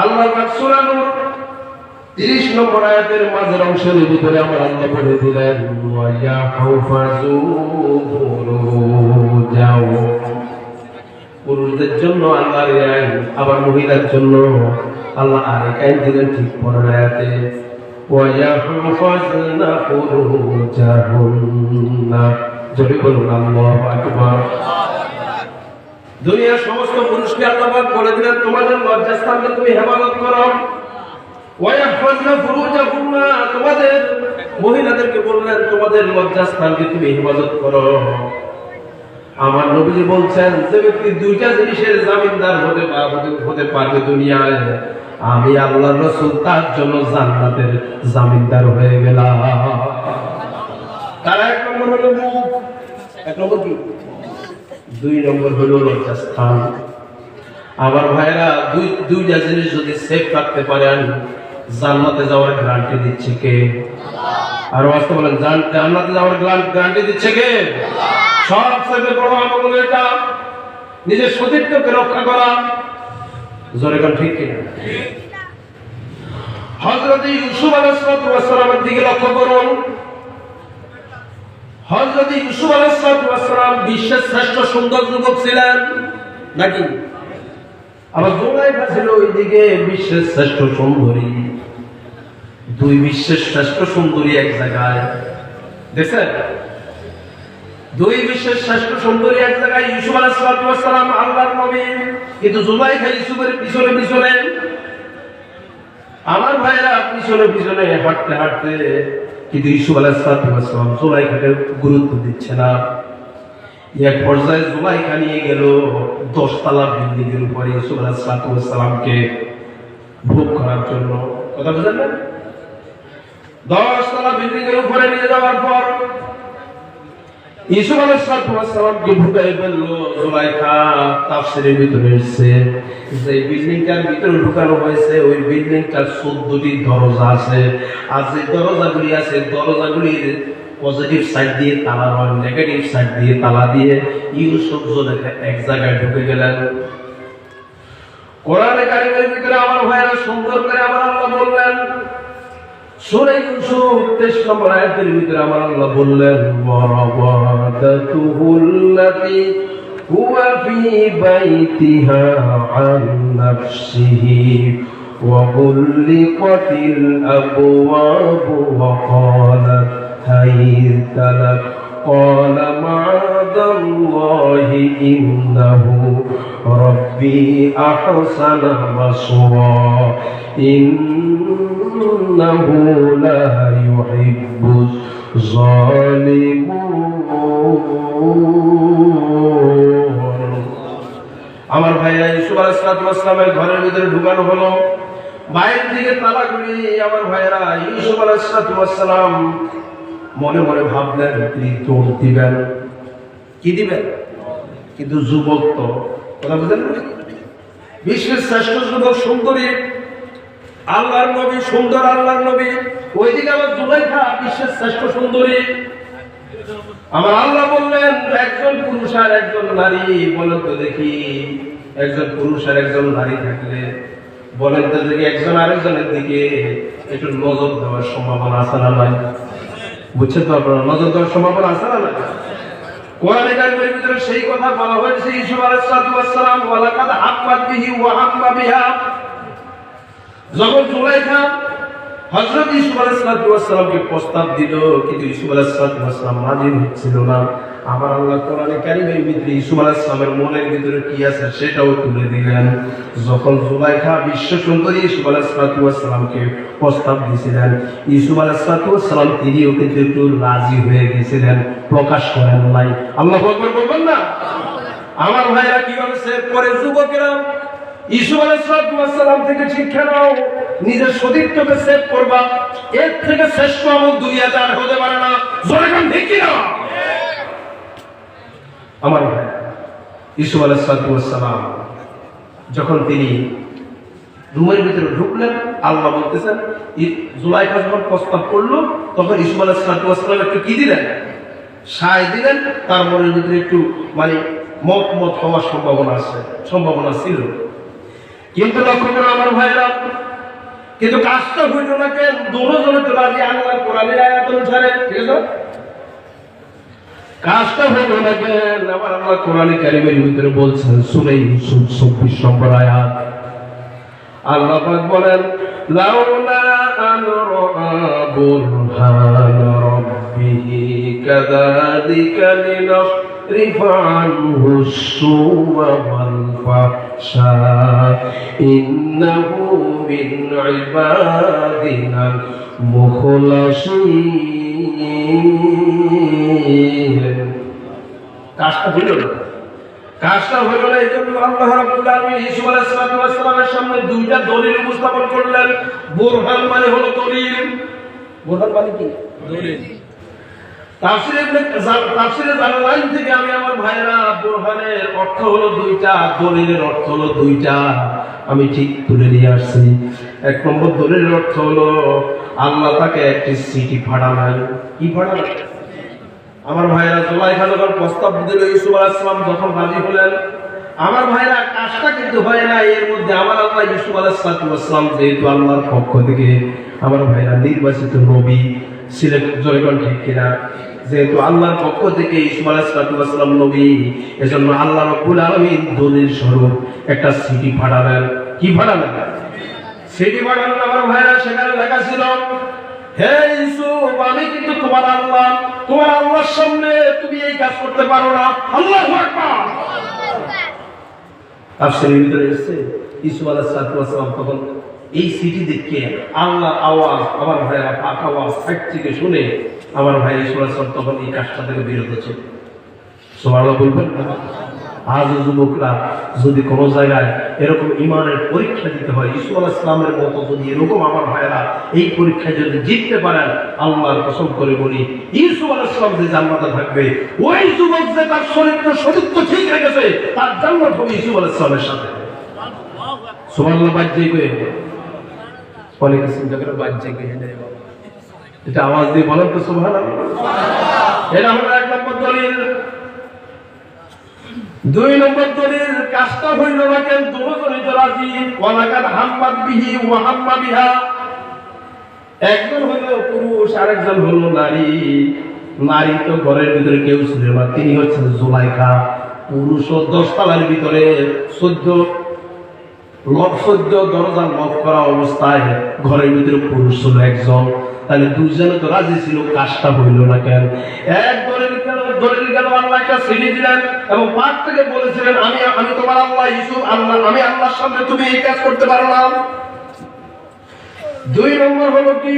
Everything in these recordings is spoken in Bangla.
আল্লাহর সূরা নূর 30 নম্বর আয়াতের মাঝের অংশের ভিতরে আমার আল্লাহ বলে দিলেন ওয়া ইয়াহফাযু ফুরুজাহুম। পুরুষদের জন্য আল্লাহর আইন, আবার মহিলার জন্য আল্লাহ আরেক আইন দিলেন ঠিক পরের আয়াতে ওয়া ইয়াহফাযনা ফুরুজাহুন্না। জোরে বলুন আল্লাহু আকবার। দুনিয়ার সমস্ত পুরুষকে আল্লাহ পাক বলে দিলেন তোমাদের লজ্জাস্থানকে তুমি হেফাজত করো। ওয়া ইয়াহফাযনা ফুরুজাহুন্না, তোমাদের মহিলাদেরকে বললেন তোমাদের লজ্জাস্থানকে তুমি হেফাজত করো। আমার নবীজি বলছেন যে ব্যক্তি দুইটা জিনিসের জামিনদার হতে পারবে দুনিয়ায়, আমি আল্লাহর রাসূল তার জন্য জান্নাতের জামিনদার হয়ে গেলাম। তারা এক নম্বর হলো মুখ, এক নম্বর কি, দুই নম্বর হলো লজ্জাস্থান। আমার ভাইরা দুইটা জিনিস যদি সেফ রাখতে পারেন জান্নাতে যাওয়ার গ্যারান্টি দিচ্ছে কে? আর বাস্তব বলেন জান্নাতে যাওয়ার গ্যারান্টি দিচ্ছে কে? সবচেয়ে বড় আমল এটা, নিজের সতীত্বকে রক্ষা করা। জোরে কোন ঠিক কিনা? হযরত ইউসুফ আলাইহিস সালামের দিকে লক্ষ্য করুন। হযরত ইউসুফ আলাইহিস সালাম বিশ্বের শ্রেষ্ঠ সুন্দর যুবক ছিলেন নাকি? আবার জুলাইখা ছিল ওইদিকে বিশ্বের শ্রেষ্ঠ সুন্দরী। দুই বিশ্বের শ্রেষ্ঠ সুন্দরী এক জায়গায়, দেখছেন? দুই বিশ্বের শ্রেষ্ঠ সুন্দরী এক জায়গায়, ইউসুফ আলাইহিস সালাম আল্লাহর নবী, কিন্তু জুলাইখা ইউসুফের পিছনে পিছনে। আমার ভাইরা পিছনে পিছনে হাঁটতে হাঁটতে, কিন্তু ইউসুফ আলাইহিস সালাম জুলাইখাকে গুরুত্ব দিচ্ছে না। এক পর্যায়ে জুলাইখা নিয়ে গেল 10 তলা বিল্ডিং এর উপরে ইউসুফ আলাইহিস সালামকে ভোগ করার জন্য। কথা বুঝলেন না? 10 তলা বিল্ডিং এর উপরে নিয়ে যাওয়ার পর ইউসুফ আলাইহিস সালামকে ঢুকাই ফেলল জুলাইখা। তাফসীরের ভিতরে এসেছে যে বিল্ডিংটার ভিতরে ঢুকানো হয়েছে, ওই বিল্ডিংটার 14টি দরজা আছে। আর যে দরজাগুলি আছে, দরজাগুলির পজিটিভ সাইড দিয়ে তালা হয়, নেগেটিভ সাইড দিয়ে তালা দিয়ে ইউসুফ জুলাইখা এক জায়গায় ঢুকে গেলেন। কোরআনে কারিমের ভিতরে আমার ভাইরা সুন্দর করে আমার আল্লাহ বললেন, সূরা ইউসুফ 23 নম্বর আয়াতের ভিতরে আমার আল্লাহ বললেন ওয়ারাওয়াদাতুহুল্লাতী হুয়া ফী বাইতিহা আন নাফসিহি ওয়া গুল্লিকাতিল আবওয়াবু ওয়া ক্বালাত হাইতা লাক قال معاذ الله إنه ربي أحسن مثواي إنه لا يحب الظالمون। আমার ভাইয়া ইউসুফ আলাইহিস সালামের ঘরের ভিতরে ঢুকানো হলো, বাইরের দিকে তালাগুলি। আমার ভাইয়েরা ইউসুফ আলাইহিস সালাম মনে মনে ভাবলেন তিনি দৌড় দিবেন, কি দিবেন? কিন্তু যুবক তো, কথা বুঝলেন না? বিশ্বের শ্রেষ্ঠ যুবক সুন্দরী আল্লাহর নবী, সুন্দর আল্লাহর নবী, ওইদিকে আমার জুলাইখা বিশ্বের শ্রেষ্ঠ সুন্দরী। আমার আল্লাহ বললেন একজন পুরুষ আর একজন নারী, বলেন তো দেখি, একজন পুরুষ আর একজন নারী থাকলে বলেন তো দেখি একজন আরেকজনের দিকে একটু নজর দেওয়ার সম্ভাবনা আছে না নাই? বুঝছেন তো আপনারা? নজর দেওয়ার সম্ভাবনা আছে না নাই? কোরআনে কারিমের ভিতরে সেই কথা বলা হয়েছে ইউসুফ আলাইহিস সালাম ওয়ালাকাদ হাক্কাত বিহি ওয়া হাম্মা বিহা। যখন জুলাইখা হযরত ইউসুফ আলাইহিস সালামকে প্রস্তাব দিল, কিন্তু ইউসুফ আলাইহিস সালাম রাজি হচ্ছিল না। আমার আল্লাহ কোরআনে কারিমের ভিতরে ইউসুফ আলাইহিস সালামের মনের ভিতরে কি আছে সেটাও তুলে দিলেন। যখন জুলাইখা বিশ্ব সুন্দরী ইউসুফ আলাইহিস সালামকে প্রস্তাব দিয়েছিলেন, ইউসুফ আলাইহিস সালাম তিনিও কিন্তু একটু রাজি হয়ে গেছিলেন, প্রকাশ করেন নাই। আল্লাহু আকবার বলবেন না? আমার ভাইরা কি বলেছে পরে যুবকেরা, ইউসুফ আলাইহিস সালাম থেকে শিক্ষা নাও, নিজের সতীত্বকে সেভ করবা। এর থেকে শ্রেষ্ঠ আমল দুনিয়াতে আর হতে পারে না। জোরে কান ঠিক কি না? আমার ভাই ইউসুফ আলাইহিস সালাম যখন তিনি রুমের ভিতরে ঢুকলেন, আল্লাহ বলতেছেন জুলাইখা যখন প্রস্তাব করলো, তখন ইউসুফ আলাইহিস সালাম একটু কি দিলেন? সায় দিলেন। তার মনের ভিতরে একটু মত হওয়ার সম্ভাবনা ছিল। কিন্তু লক্ষ্য করো আমার ভাইরা, কিন্তু কাজটা হইল না কেন? দুজনে তো রাজি আল্লাহর কোরআনের আয়াত অনুসারে, ঠিক আছে? কাজটা হইল না কেন? আমার আল্লাহ কোরআনে কারিমের ভিতরে বলছেন, সূরা ইউসুফ 24 নম্বর আয়াত, আল্লাহ পাক বলেন, লাউলা আন রাআ বুরহান রাব্বিহি কাযালিকা লিনাসরিফা আনহু আস-সু'a ওয়াল ফাহশা ইন্নাহু মিন ইবাদিনাল মুখলাসিন। কাজটা হইল না, কাজটা হইল না। এই জন্য আল্লাহ রাব্বুল আলামিন ঈসা আলাইহিস সালামের সামনে দুইটা দলিল উপস্থাপন করলেন। বুরহান মানে হলো দলিল। বুরহান মানে কি? দলিল। তাফসীরে জালালাইন থেকে আমি আমার ভাইরা, বুরহানের অর্থ হলো দুইটা, দলিলের অর্থ হলো দুইটা। আমি ঠিক তুলে নিয়ে আসছি। এক নম্বর দলিলের অর্থ হলো আল্লাহ তাকে একটি চিঠি পাঠালেন। কি পাঠালেন? আমার ভাইরা, জুলাইখা যখন প্রস্তাব দিল, ইউসুফ আলাইহিস সালাম যখন রাজি হলেন, আমার ভাইরা কাজটা কিন্তু হয় না। এর মধ্যে আমার আল্লাহ ইউসুফ আলাইহিস সালাম যেহেতু আল্লাহর পক্ষ থেকে আমার ভাইরা নির্বাচিত নবী ছিলেন, জয়গণ ঠিক কিনা? যেহেতু আল্লাহর পক্ষ থেকে ইউসুফ আলাইহিস সালাম নবী, এজন্য আল্লাহ রাব্বুল আলামিন দলিল স্বরূপ একটা চিঠি পাঠালেন। কি পাঠালেন? চিঠি পাঠালেন আমার ভাইরা। সেখানে লেখা ছিল, হে ইউসুফ, আমি কিন্তু তোমার আল্লাহ, তোমার আল্লাহর সামনে তুমি এই কাজ করতে পারো না। আল্লাহু আকবার। তাফসীরের ভিতরে এসেছে, ইউসুফ আলাইহিস সালাম তখন এই চিঠি দেখে আল্লাহর আওয়াজ, আমার ভাইরা পাক আওয়াজ সাইড থেকে শুনে আমার ভাই ইউসুফ আলাইহিস সালাম তখন এই কাজটা থেকে বিরত ছিল। সুবহানাল্লাহ বলবেন। আজ যুবকরা যদি কোনো জায়গায় এরকম ইমানের পরীক্ষা দিতে হয়, ইউসুফ আলাইহিস সালামের মতো যদি এরকম আমার ভাইরা এই পরীক্ষায় যদি জিততে পারেন, আল্লাহর কসম করে বলি, ইউসুফ আলাইহিস সালাম যে জান্নাতে থাকবে, ওই যুবক যে তার চরিত্র ঠিক রেখেছে, তার জান্নাত হবে ইউসুফ আলাইহিস সালামের সাথে। সুবহানাল্লাহ। বাজ্যে কই অনেক চিন্তা করে বাজ্যে কই এটা আওয়াজ দিয়ে বলেন তো সুবহানাল্লাহ। এটা হলো এক নম্বর দলিল। দুই নম্বর দলিল, কাজটা হইল না কেন? দুজনে তো রাজি। ওয়ালাকাদ হাম্মাত বিহি ওয়া হাম্মা বিহা। একজন হইল পুরুষ, আরেকজন হলো নারী। নারী তো ঘরের ভিতরে কেউ ছিল না, তিনি হচ্ছেন জুলাইখা। পুরুষ 10 তলার ভিতরে 14 দরজা লক করা অবস্থায় ঘরের ভিতরে পুরুষ ছিল একজন। তাহলে দুইজনে তো রাজি ছিল, কাজটা হইল না কেন? এক দলিল গেল, আল্লাহ একটা চিঠি দিলেন এবং পাক থেকে বলেছিলেন, আমি তোমার আল্লাহ, ইউসুফ আল্লাহ, আমি আল্লাহর সামনে তুমি এই কাজ করতে পারো না। দুই নম্বর হলো কি,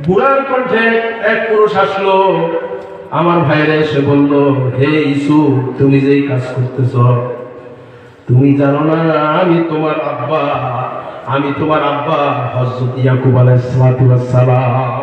বুড়ার কণ্ঠে এক পুরুষ আসলো, আমার ভাইরা এসে বলল, হে ইউসুফ, তুমি যে এই কাজ করতেছ, তুমি জানো না আমি তোমার আব্বা হযরত ইয়াকুব আলাইহিস সালাম।